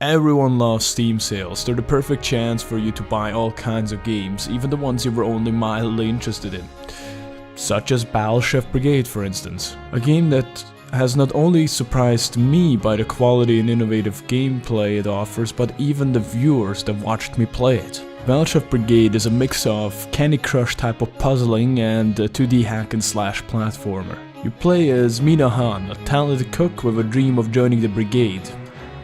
Everyone loves Steam sales. They're the perfect chance for you to buy all kinds of games, even the ones you were only mildly interested in. Such as Brigade, for instance. A game that has not only surprised me by the quality and innovative gameplay it offers, but even the viewers that watched me play it. Brigade is a mix of Candy Crush type of puzzling and a 2D hack-and-slash platformer. You play as Mina Han, a talented cook with a dream of joining the Brigade,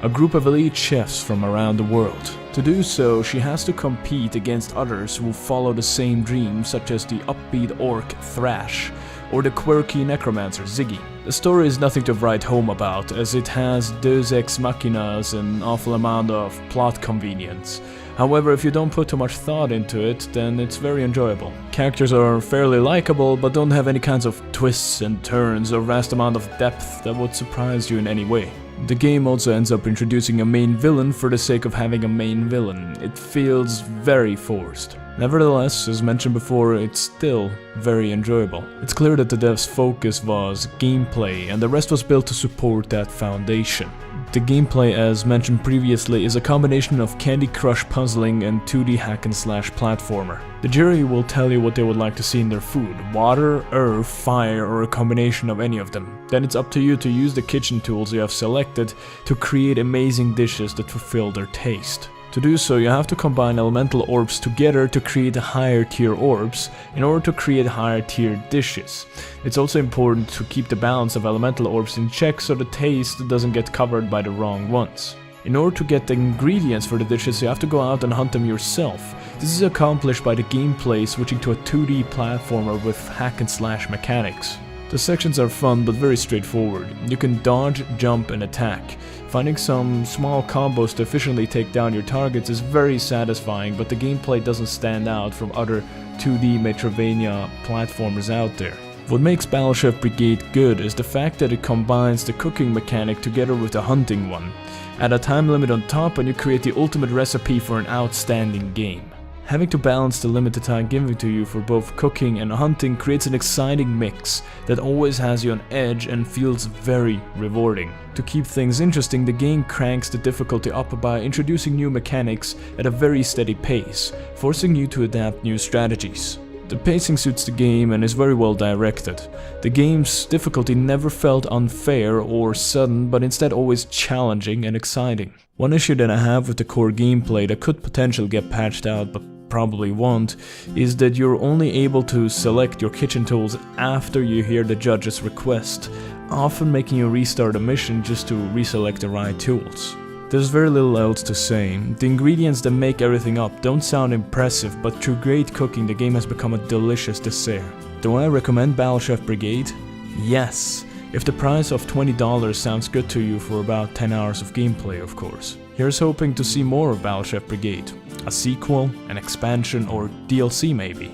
a group of elite chefs from around the world. To do so, she has to compete against others who follow the same dream, such as the upbeat orc Thrash or the quirky necromancer Ziggy. The story is nothing to write home about, as it has deus ex machinas and an awful amount of plot convenience. However, if you don't put too much thought into it, then it's very enjoyable. Characters are fairly likable, but don't have any kinds of twists and turns or vast amount of depth that would surprise you in any way. The game also ends up introducing a main villain for the sake of having a main villain. It feels very forced. Nevertheless, as mentioned before, it's still very enjoyable. It's clear that the devs' focus was gameplay, and the rest was built to support that foundation. The gameplay, as mentioned previously, is a combination of Candy Crush puzzling and 2D hack-and-slash platformer. The jury will tell you what they would like to see in their food: water, earth, fire, or a combination of any of them. Then it's up to you to use the kitchen tools you have selected to create amazing dishes that fulfill their taste. To do so, you have to combine elemental orbs together to create higher tier orbs in order to create higher tier dishes. It's also important to keep the balance of elemental orbs in check so the taste doesn't get covered by the wrong ones. In order to get the ingredients for the dishes, you have to go out and hunt them yourself. This is accomplished by the gameplay switching to a 2D platformer with hack-and-slash mechanics. The sections are fun but very straightforward. You can dodge, jump, and attack. Finding some small combos to efficiently take down your targets is very satisfying, but the gameplay doesn't stand out from other 2D Metroidvania platformers out there. What makes Brigade good is the fact that it combines the cooking mechanic together with the hunting one. Add a time limit on top and you create the ultimate recipe for an outstanding game. Having to balance the limited time given to you for both cooking and hunting creates an exciting mix that always has you on edge and feels very rewarding. To keep things interesting, the game cranks the difficulty up by introducing new mechanics at a very steady pace, forcing you to adapt new strategies. The pacing suits the game and is very well directed. The game's difficulty never felt unfair or sudden, but instead always challenging and exciting. One issue that I have with the core gameplay that could potentially get patched out but probably won't, is that you're only able to select your kitchen tools after you hear the judge's request, often making you restart a mission just to reselect the right tools. There's very little else to say. The ingredients that make everything up don't sound impressive, but through great cooking the game has become a delicious dessert. Do I recommend Brigade? Yes, if the price of $20 sounds good to you for about 10 hours of gameplay, of course. Here's hoping to see more of Brigade. A sequel, an expansion, or DLC maybe.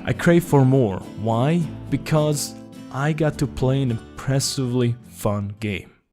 I crave for more. Why? Because I got to play an impressively fun game.